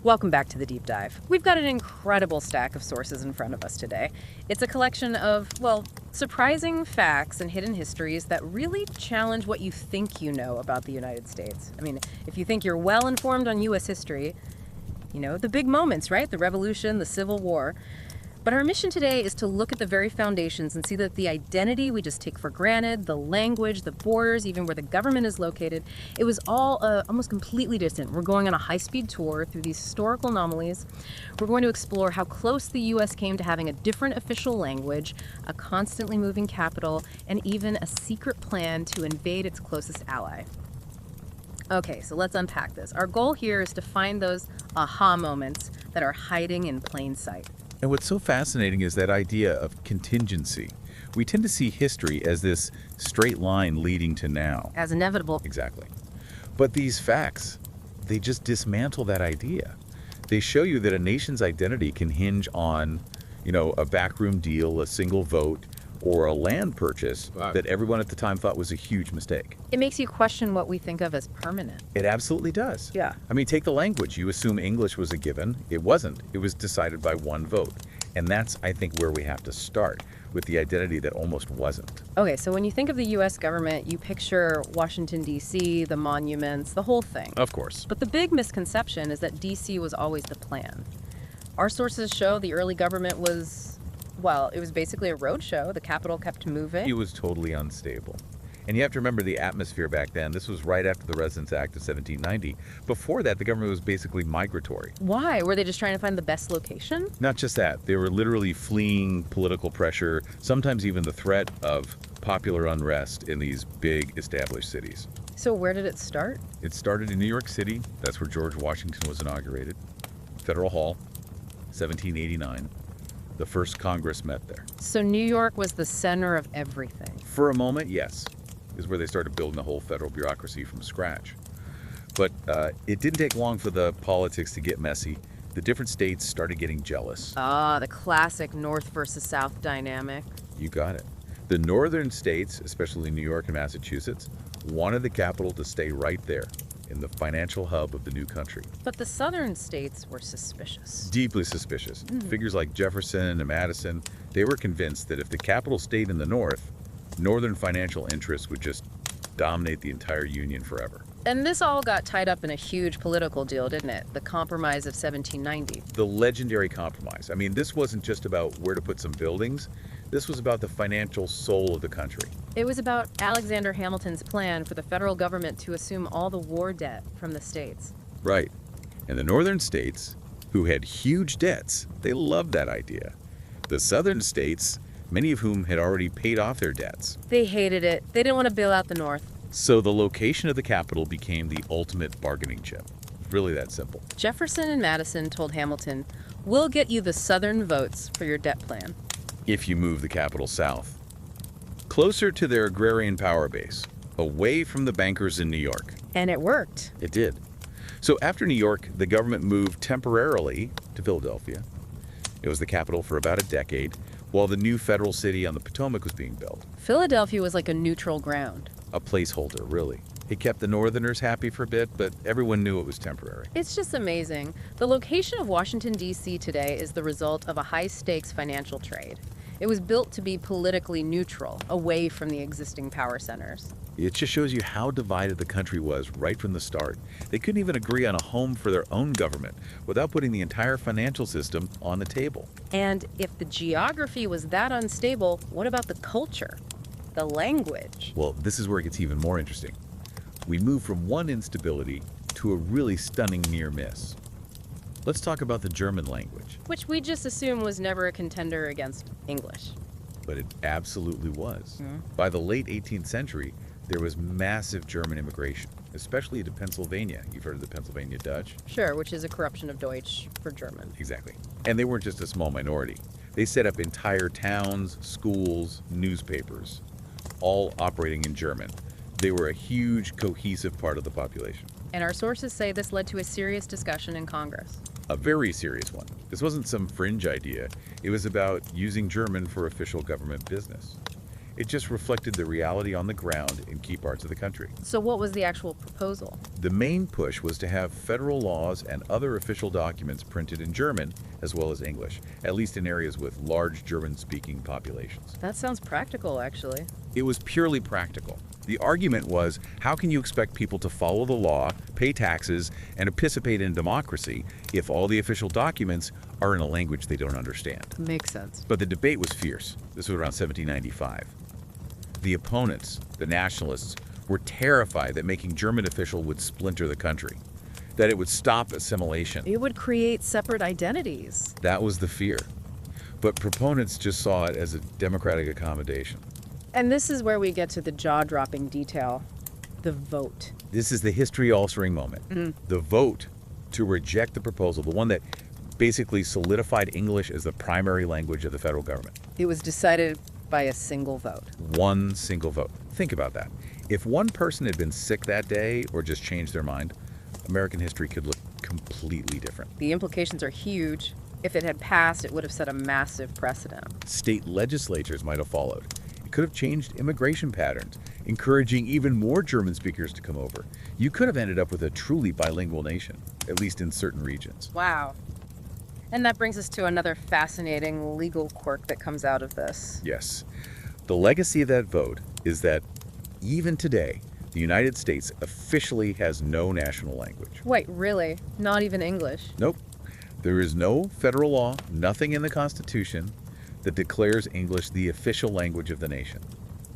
Welcome back to the Deep Dive. We've got an incredible stack of sources in front of us today. It's a collection of, well, surprising facts and hidden histories that really challenge what you think you know about the United States. I mean, if you think you're well informed on U.S. history, you know, the big moments, right? The Revolution, the Civil War. But our mission today is to look at the very foundations and see that the identity we just take for granted, the language, the borders, even where the government is located, it was all almost completely distant. We're going on a high-speed tour through these historical anomalies. We're going to explore how close the U.S. came to having a different official language, a constantly moving capital, and even a secret plan to invade its closest ally. Okay, so let's unpack this. Our goal here is to find those aha moments that are hiding in plain sight. And what's so fascinating is that idea of contingency. We tend to see history as this straight line leading to now. As inevitable. Exactly. But these facts, they just dismantle that idea. They show you that a nation's identity can hinge on, a backroom deal, a single vote, or a land purchase that everyone at the time thought was a huge mistake. It makes you question what we think of as permanent. It absolutely does. Yeah. I mean, take the language. You assume English was a given. It wasn't. It was decided by one vote. And that's, I think, where we have to start, with the identity that almost wasn't. Okay, so when you think of the U.S. government, you picture Washington, D.C., the monuments, the whole thing. Of course. But the big misconception is that D.C. was always the plan. Our sources show the early government was, well, it was basically a roadshow. The capital kept moving. It was totally unstable. And you have to remember the atmosphere back then. This was right after the Residence Act of 1790. Before that, the government was basically migratory. Why? Were they just trying to find the best location? Not just that. They were literally fleeing political pressure, sometimes even the threat of popular unrest in these big established cities. So where did it start? It started in New York City. That's where George Washington was inaugurated. Federal Hall, 1789. The first Congress met there. So New York was the center of everything. For a moment, yes, is where they started building the whole federal bureaucracy from scratch. But it didn't take long for the politics to get messy. The different states started getting jealous. Ah, the classic North versus South dynamic. You got it. The northern states, especially New York and Massachusetts, wanted the capital to stay right there in the financial hub of the new country. But the southern states were suspicious. Deeply suspicious. Figures like Jefferson and Madison, they were convinced that if the capital stayed in the north, northern financial interests would just dominate the entire Union forever. And this all got tied up in a huge political deal, didn't it? The Compromise of 1790. The legendary compromise. I mean, this wasn't just about where to put some buildings. This was about the financial soul of the country. It was about Alexander Hamilton's plan for the federal government to assume all the war debt from the states. Right. And the northern states, who had huge debts, they loved that idea. The southern states, many of whom had already paid off their debts. They hated it. They didn't want to bail out the North. So the location of the capital became the ultimate bargaining chip. Really that simple. Jefferson and Madison told Hamilton, "We'll get you the southern votes for your debt plan." If you move the capital south, closer to their agrarian power base, away from the bankers in New York. And it worked. It did. So after New York, the government moved temporarily to Philadelphia. It was the capital for about a decade, while the new federal city on the Potomac was being built. Philadelphia was like a neutral ground. A placeholder, really. It kept the Northerners happy for a bit, but everyone knew it was temporary. It's just amazing. The location of Washington, D.C. today is the result of a high-stakes financial trade. It was built to be politically neutral, away from the existing power centers. It just shows you how divided the country was right from the start. They couldn't even agree on a home for their own government without putting the entire financial system on the table. And if the geography was that unstable, what about the culture? The language? Well, this is where it gets even more interesting. We move from one instability to a really stunning near miss. Let's talk about the German language. Which we just assume was never a contender against English. But it absolutely was. By the late 18th century, there was massive German immigration, especially into Pennsylvania. You've heard of the Pennsylvania Dutch? Sure, which is a corruption of Deutsch for German. Exactly. And they weren't just a small minority. They set up entire towns, schools, newspapers, all operating in German. They were a huge, cohesive part of the population. And our sources say this led to a serious discussion in Congress. A very serious one. This wasn't some fringe idea. It was about using German for official government business. It just reflected the reality on the ground in key parts of the country. So what was the actual proposal? The main push was to have federal laws and other official documents printed in German as well as English, at least in areas with large German-speaking populations. That sounds practical, actually. It was purely practical. The argument was, how can you expect people to follow the law, pay taxes, and participate in democracy if all the official documents are in a language they don't understand? Makes sense. But the debate was fierce. This was around 1795. The opponents, the nationalists, were terrified that making German official would splinter the country, that it would stop assimilation. It would create separate identities. That was the fear. But proponents just saw it as a democratic accommodation. And this is where we get to the jaw-dropping detail, the vote. This is the history-altering moment. The vote to reject the proposal, the one that basically solidified English as the primary language of the federal government. It was decided by a single vote. One single vote. Think about that. If one person had been sick that day or just changed their mind, American history could look completely different. The implications are huge. If it had passed, it would have set a massive precedent. State legislatures might have followed. It could have changed immigration patterns, encouraging even more German speakers to come over. You could have ended up with a truly bilingual nation, at least in certain regions. Wow. And that brings us to another fascinating legal quirk that comes out of this. Yes. The legacy of that vote is that even today, the United States officially has no national language. Wait, really? Not even English? Nope. There is no federal law, nothing in the Constitution that declares English the official language of the nation.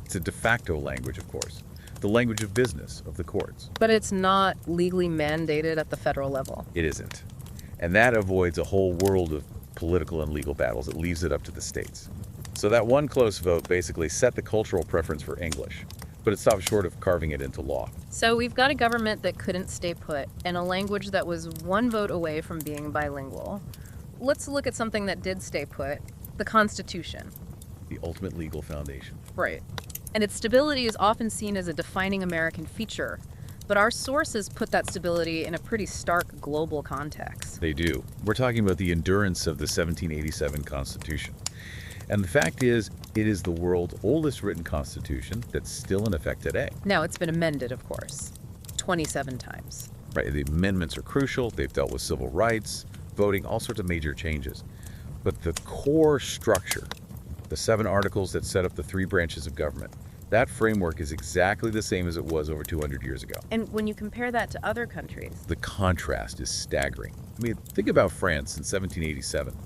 It's a de facto language, of course, the language of business, of the courts. But it's not legally mandated at the federal level. It isn't. And that avoids a whole world of political and legal battles. It leaves it up to the states. So that one close vote basically set the cultural preference for English, but it stopped short of carving it into law. So we've got a government that couldn't stay put and a language that was one vote away from being bilingual. Let's look at something that did stay put, the Constitution. The ultimate legal foundation. Right. And its stability is often seen as a defining American feature, but our sources put that stability in a pretty stark global context. They do. We're talking about the endurance of the 1787 Constitution. And the fact is, it is the world's oldest written constitution that's still in effect today. Now, it's been amended, of course, 27 times. Right, the amendments are crucial. They've dealt with civil rights, voting, all sorts of major changes. But the core structure, the 7 articles that set up the 3 branches of government, that framework is exactly the same as it was over 200 years ago. And when you compare that to other countries, The contrast is staggering. I mean, think about France in 1787.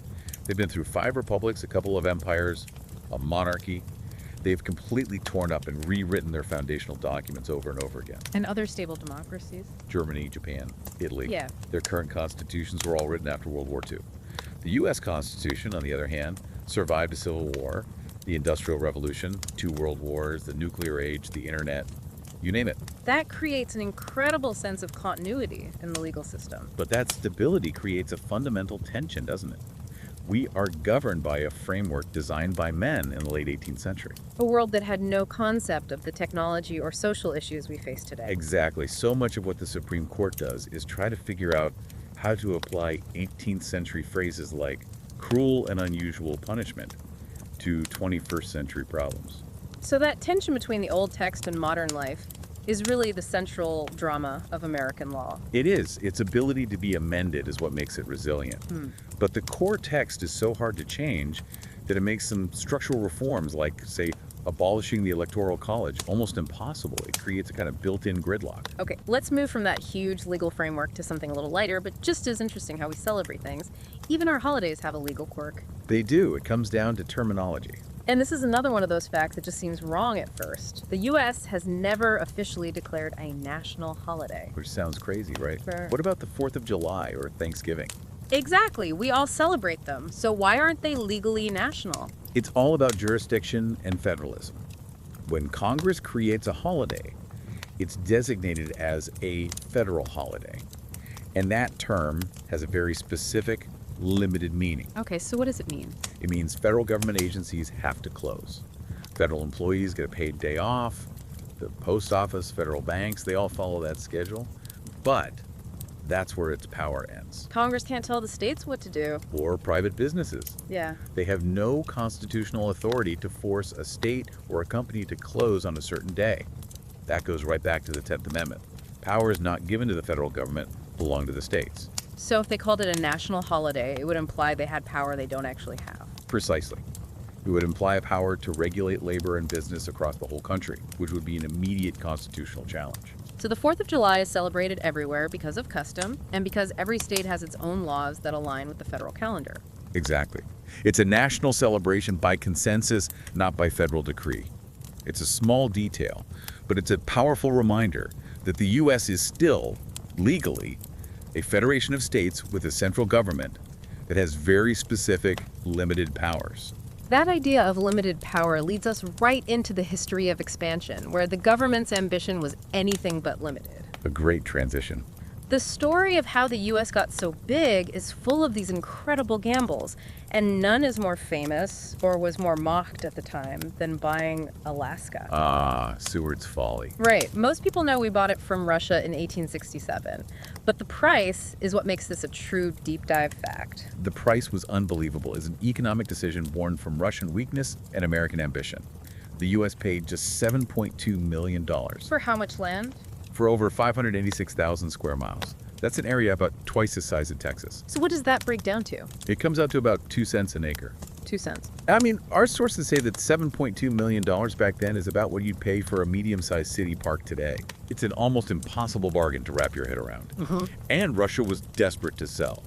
They've been through 5 republics, a couple of empires, a monarchy. They've completely torn up and rewritten their foundational documents over and over again. and other stable democracies. Germany, Japan, Italy. Yeah. Their current constitutions were all written after World War II. The U.S. Constitution, on the other hand, survived a civil war, the Industrial Revolution, 2 world wars, the nuclear age, the internet, you name it. That creates an incredible sense of continuity in the legal system. But that stability creates a fundamental tension, doesn't it? We are governed by a framework designed by men in the late 18th century. A world that had no concept of the technology or social issues we face today. Exactly. So much of what the Supreme Court does is try to figure out how to apply 18th century phrases like cruel and unusual punishment to 21st century problems. So that tension between the old text and modern life is really the central drama of American law. It is. Its ability to be amended is what makes it resilient. But the core text is so hard to change that it makes some structural reforms like, say, abolishing the Electoral College almost impossible. It creates a kind of built-in gridlock. Okay, let's move from that huge legal framework to something a little lighter, but just as interesting how we celebrate things. Even our holidays have a legal quirk. They do. It comes down to terminology. And this is another one of those facts that just seems wrong at first. The U.S. has never officially declared a national holiday. Which sounds crazy, right? Sure. What about the 4th of July or Thanksgiving? Exactly, we all celebrate them. So why aren't they legally national? It's all about jurisdiction and federalism. When Congress creates a holiday, it's designated as a federal holiday. And that term has a very specific, limited meaning. Okay, so what does it mean? It means federal government agencies have to close. Federal employees get a paid day off. The post office, federal banks, they all follow that schedule. But That's where its power ends. Congress can't tell the states what to do. Or private businesses. Yeah. They have no constitutional authority to force a state or a company to close on a certain day. That goes right back to the 10th Amendment. Powers not given to the federal government belong to the states. So if they called it a national holiday, it would imply they had power they don't actually have. Precisely. It would imply a power to regulate labor and business across the whole country, which would be an immediate constitutional challenge. So the 4th of July is celebrated everywhere because of custom and because every state has its own laws that align with the federal calendar. Exactly. It's a national celebration by consensus, not by federal decree. It's a small detail, but it's a powerful reminder that the U.S. is still, legally, a federation of states with a central government that has very specific, limited powers. That idea of limited power leads us right into the history of expansion, where the government's ambition was anything but limited. A great transition. The story of how the U.S. got so big is full of these incredible gambles, and none is more famous or was more mocked at the time than buying Alaska. Ah, Seward's Folly. Right. Most people know we bought it from Russia in 1867, but the price is what makes this a true deep dive fact. The price was unbelievable. It's an economic decision born from Russian weakness and American ambition. The U.S. paid just $7.2 million For how much land? for over 586,000 square miles. That's an area about twice the size of Texas. So what does that break down to? It comes out to about 2 cents an acre. 2 cents. I mean, our sources say that $7.2 million back then is about what you'd pay for a medium-sized city park today. It's an almost impossible bargain to wrap your head around. And Russia was desperate to sell.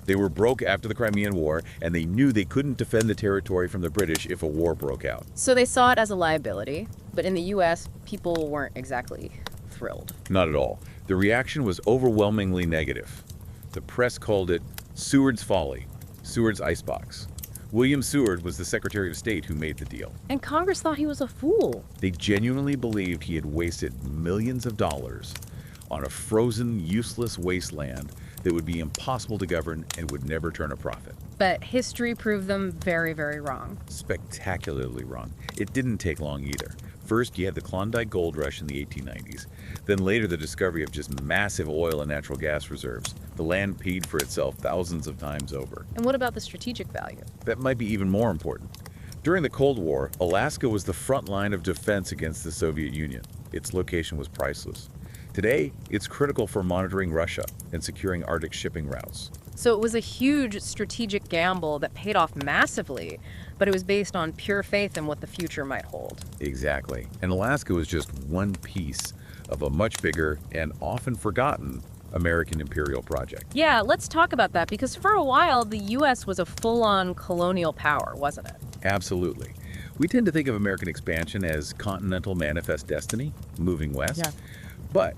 They were broke after the Crimean War, and they knew they couldn't defend the territory from the British if a war broke out. So they saw it as a liability, but in the U.S., people weren't exactly thrilled. Not at all. The reaction was overwhelmingly negative. The press called it Seward's Folly, Seward's Icebox. William Seward was the Secretary of State who made the deal. And Congress thought he was a fool. They genuinely believed he had wasted millions of dollars on a frozen, useless wasteland that would be impossible to govern and would never turn a profit. But history proved them very, very wrong. Spectacularly wrong. It didn't take long either. First, you had the Klondike Gold Rush in the 1890s. Then later, the discovery of just massive oil and natural gas reserves. The land paid for itself thousands of times over. And what about the strategic value? That might be even more important. During the Cold War, Alaska was the front line of defense against the Soviet Union. Its location was priceless. Today, it's critical for monitoring Russia and securing Arctic shipping routes. So it was a huge strategic gamble that paid off massively, but it was based on pure faith in what the future might hold. Exactly. And Alaska was just one piece of a much bigger and often forgotten American imperial project. Yeah, let's talk about that, because for a while, the U.S. was a full-on colonial power, wasn't it? Absolutely. We tend to think of American expansion as continental manifest destiny, moving west. Yeah. But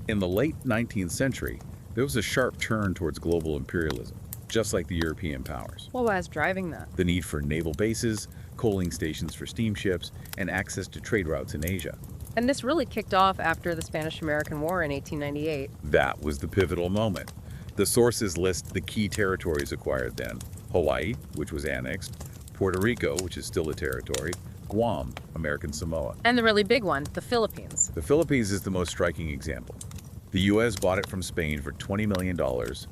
in the late 19th century, there was a sharp turn towards global imperialism, just like the European powers. What was driving that? The need for naval bases, coaling stations for steamships, and access to trade routes in Asia. And this really kicked off after the Spanish-American War in 1898. That was the pivotal moment. The sources list the key territories acquired then: Hawaii, which was annexed; Puerto Rico, which is still a territory; Guam, American Samoa. And the really big one, the Philippines. The Philippines is the most striking example. The U.S. bought it from Spain for $20 million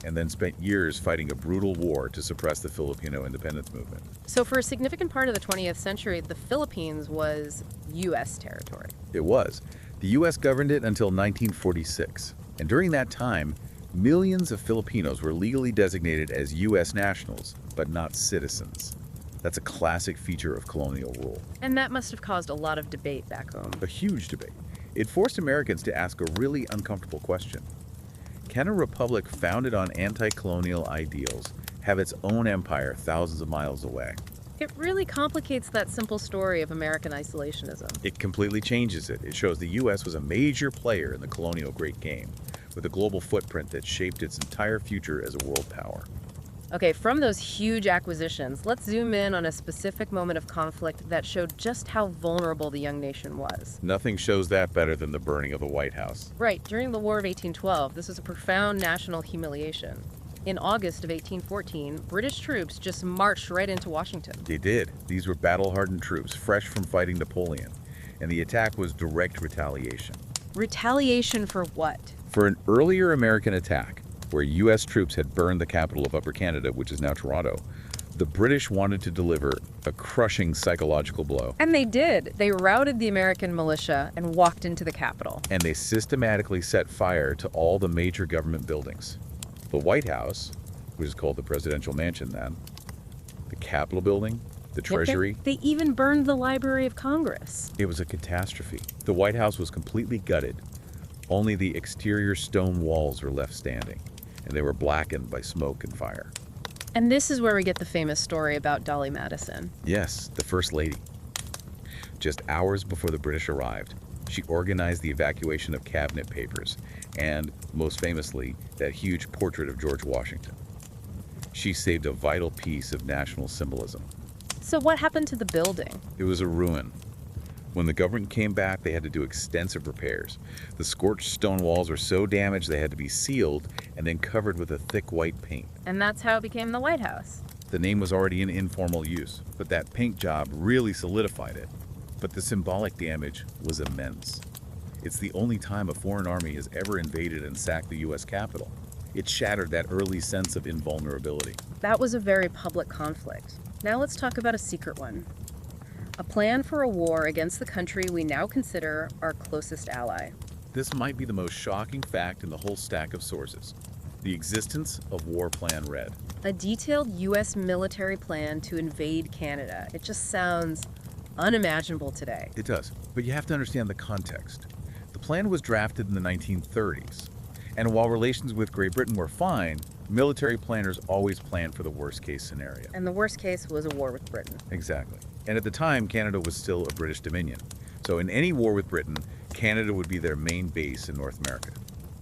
and then spent years fighting a brutal war to suppress the Filipino independence movement. So for a significant part of the 20th century, the Philippines was U.S. territory. It was. The U.S. governed it until 1946. And during that time, millions of Filipinos were legally designated as U.S. nationals, but not citizens. That's a classic feature of colonial rule. And that must have caused a lot of debate back home. A huge debate. It forced Americans to ask a really uncomfortable question. Can a republic founded on anti-colonial ideals have its own empire thousands of miles away? It really complicates that simple story of American isolationism. It completely changes it. It shows the U.S. was a major player in the colonial great game, with a global footprint that shaped its entire future as a world power. Okay, from those huge acquisitions, let's zoom in on a specific moment of conflict that showed just how vulnerable the young nation was. Nothing shows that better than the burning of the White House. Right, during the War of 1812, this was a profound national humiliation. In August of 1814, British troops just marched right into Washington. They did. These were battle-hardened troops, fresh from fighting Napoleon, and the attack was direct retaliation. Retaliation for what? For an earlier American attack, where U.S. troops had burned the capital of Upper Canada, which is now Toronto, the British wanted to deliver a crushing psychological blow. And they did. They routed the American militia and walked into the capital. And they systematically set fire to all the major government buildings. The White House, which is called the Presidential Mansion then, the Capitol Building, the Treasury. They even burned the Library of Congress. It was a catastrophe. The White House was completely gutted. Only the exterior stone walls were left standing, and they were blackened by smoke and fire. And this is where we get the famous story about Dolly Madison. Yes, the First Lady. Just hours before the British arrived, she organized the evacuation of cabinet papers and, most famously, that huge portrait of George Washington. She saved a vital piece of national symbolism. So what happened to the building? It was a ruin. When the government came back, they had to do extensive repairs. The scorched stone walls were so damaged they had to be sealed and then covered with a thick white paint. And that's how it became the White House. The name was already in informal use, but that paint job really solidified it. But the symbolic damage was immense. It's the only time a foreign army has ever invaded and sacked the U.S. Capitol. It shattered that early sense of invulnerability. That was a very public conflict. Now let's talk about a secret one. A plan for a war against the country we now consider our closest ally. This might be the most shocking fact in the whole stack of sources. The existence of War Plan Red. A detailed U.S. military plan to invade Canada. It just sounds unimaginable today. It does, but you have to understand the context. The plan was drafted in the 1930s, and while relations with Great Britain were fine, military planners always planned for the worst-case scenario. And the worst case was a war with Britain. Exactly. And at the time, Canada was still a British dominion. So in any war with Britain, Canada would be their main base in North America.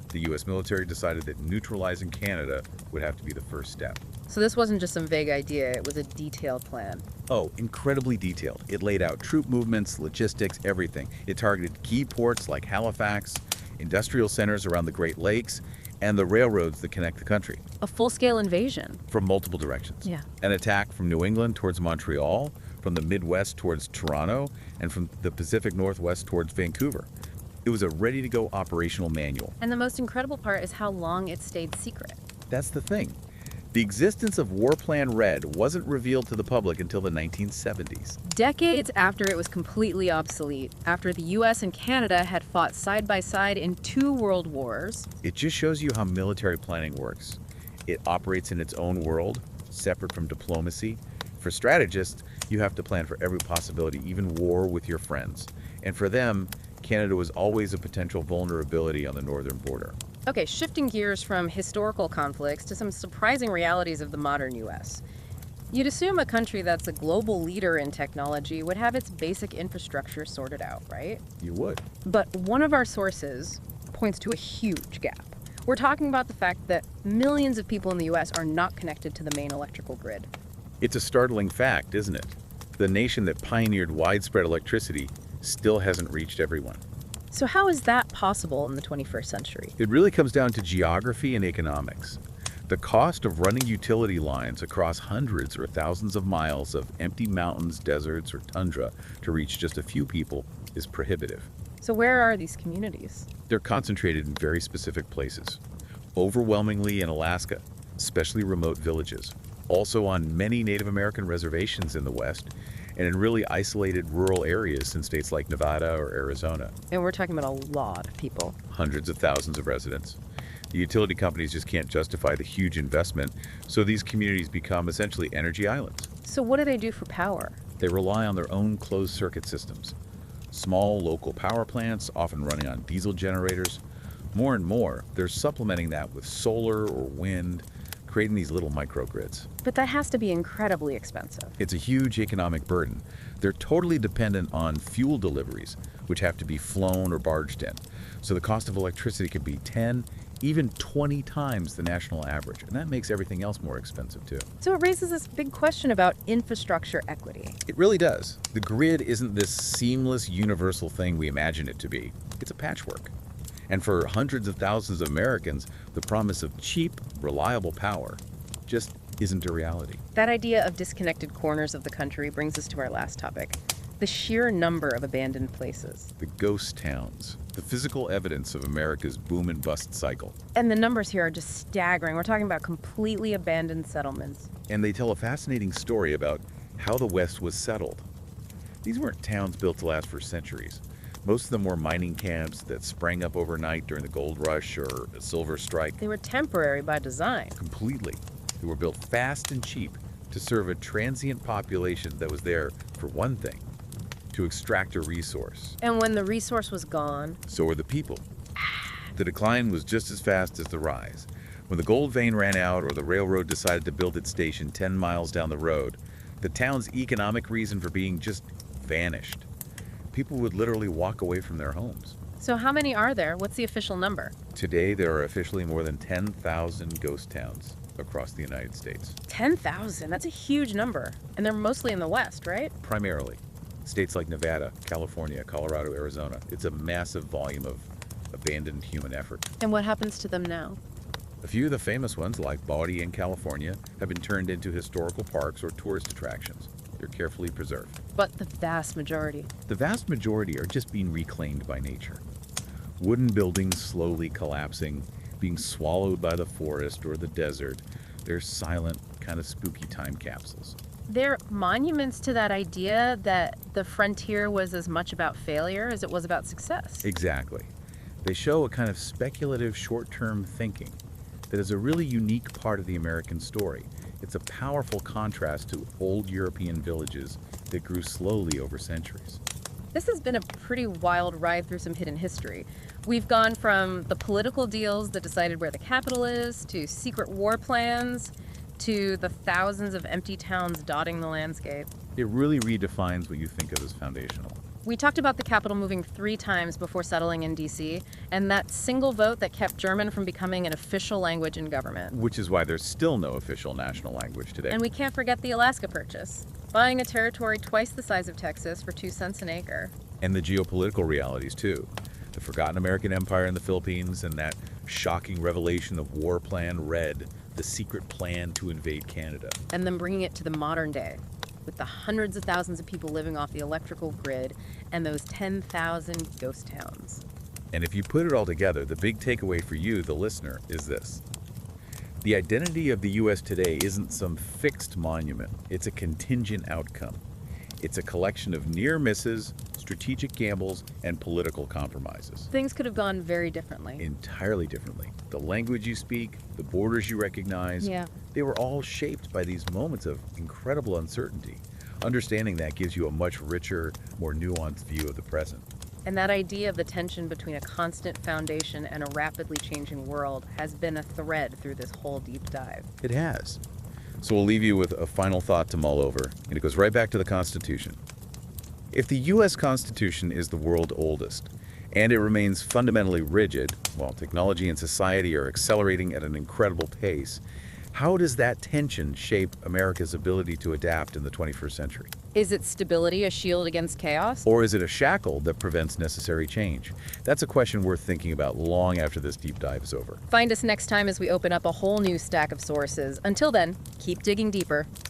The U.S. military decided that neutralizing Canada would have to be the first step. So this wasn't just some vague idea, it was a detailed plan. Oh, incredibly detailed. It laid out troop movements, logistics, everything. It targeted key ports like Halifax, industrial centers around the Great Lakes, and the railroads that connect the country. A full-scale invasion. From multiple directions. Yeah. An attack from New England towards Montreal, from the Midwest towards Toronto, and from the Pacific Northwest towards Vancouver. It was a ready-to-go operational manual. And the most incredible part is how long it stayed secret. That's the thing. The existence of War Plan Red wasn't revealed to the public until the 1970s. Decades after it was completely obsolete, after the US and Canada had fought side by side in 2 world wars. It just shows you how military planning works. It operates in its own world, separate from diplomacy. For strategists, you have to plan for every possibility, even war with your friends. And for them, Canada was always a potential vulnerability on the northern border. Okay, shifting gears from historical conflicts to some surprising realities of the modern US. You'd assume a country that's a global leader in technology would have its basic infrastructure sorted out, right? You would. But one of our sources points to a huge gap. We're talking about the fact that millions of people in the US are not connected to the main electrical grid. It's a startling fact, isn't it? The nation that pioneered widespread electricity still hasn't reached everyone. So how is that possible in the 21st century? It really comes down to geography and economics. The cost of running utility lines across hundreds or thousands of miles of empty mountains, deserts, or tundra to reach just a few people is prohibitive. So where are these communities? They're concentrated in very specific places, overwhelmingly in Alaska, especially remote villages, also on many Native American reservations in the West, and in really isolated rural areas in states like Nevada or Arizona. And we're talking about a lot of people. Hundreds of thousands of residents. The utility companies just can't justify the huge investment, so these communities become essentially energy islands. So what do they do for power? They rely on their own closed-circuit systems. Small local power plants, often running on diesel generators. More and more, they're supplementing that with solar or wind, creating these little microgrids. But that has to be incredibly expensive. It's a huge economic burden. They're totally dependent on fuel deliveries, which have to be flown or barged in. So the cost of electricity could be 10, even 20 times the national average. And that makes everything else more expensive too. So it raises this big question about infrastructure equity. It really does. The grid isn't this seamless, universal thing we imagine it to be. It's a patchwork. And for hundreds of thousands of Americans, the promise of cheap, reliable power just isn't a reality. That idea of disconnected corners of the country brings us to our last topic, The sheer number of abandoned places. The ghost towns, the physical evidence of America's boom and bust cycle. And the numbers here are just staggering. We're talking about completely abandoned settlements. And they tell a fascinating story about how the West was settled. These weren't towns built to last for centuries. Most of them were mining camps that sprang up overnight during the gold rush or a silver strike. They were temporary by design. Completely. They were built fast and cheap to serve a transient population that was there for one thing, to extract a resource. And when the resource was gone, So were the people. The decline was just as fast as the rise. When the gold vein ran out or the railroad decided to build its station 10 miles down the road, the town's economic reason for being just vanished. People would literally walk away from their homes. so how many are there? What's the official number? Today, there are officially more than 10,000 ghost towns across the United States. 10,000. That's a huge number. And they're mostly in the West, right? Primarily, states like Nevada, California, Colorado, Arizona. It's a massive volume of abandoned human effort. And what happens to them now? A few of the famous ones, like Baudi in California, have been turned into historical parks or tourist attractions. They're carefully preserved. But the vast majority. The vast majority are just being reclaimed by nature. Wooden buildings slowly collapsing, being swallowed by the forest or the desert. They're silent, kind of spooky time capsules. They're monuments to that idea that the frontier was as much about failure as it was about success. Exactly. They show a kind of speculative short-term thinking that is a really unique part of the American story. It's a powerful contrast to old European villages that grew slowly over centuries. This has been a pretty wild ride through some hidden history. We've gone from the political deals that decided where the capital is, to secret war plans, to the thousands of empty towns dotting the landscape. It really redefines what you think of as foundational. We talked about the capital moving 3 times before settling in D.C., and that single vote that kept German from becoming an official language in government. Which is why there's still no official national language today. And we can't forget the Alaska Purchase, buying a territory twice the size of Texas for 2 cents an acre. And the geopolitical realities, too. The forgotten American empire in the Philippines and that shocking revelation of War Plan Red, the secret plan to invade Canada. And then bringing it to the modern day, with the hundreds of thousands of people living off the electrical grid and those 10,000 ghost towns. And if you put it all together, the big takeaway for you, the listener, is this. The identity of the U.S. today isn't some fixed monument. It's a contingent outcome. It's a collection of near misses, strategic gambles, and political compromises. Things could have gone very differently. Entirely differently. The language you speak, the borders you recognize, Yeah. they were all shaped by these moments of incredible uncertainty. Understanding that gives you a much richer, more nuanced view of the present. And that idea of the tension between a constant foundation and a rapidly changing world has been a thread through this whole deep dive. It has. So we'll leave you with a final thought to mull over, and it goes right back to the Constitution. If the U.S. Constitution is the world's oldest, and it remains fundamentally rigid, while technology and society are accelerating at an incredible pace, how does that tension shape America's ability to adapt in the 21st century? Is its stability a shield against chaos? Or is it a shackle that prevents necessary change? That's a question worth thinking about long after this deep dive is over. Find us next time as we open up a whole new stack of sources. Until then, keep digging deeper.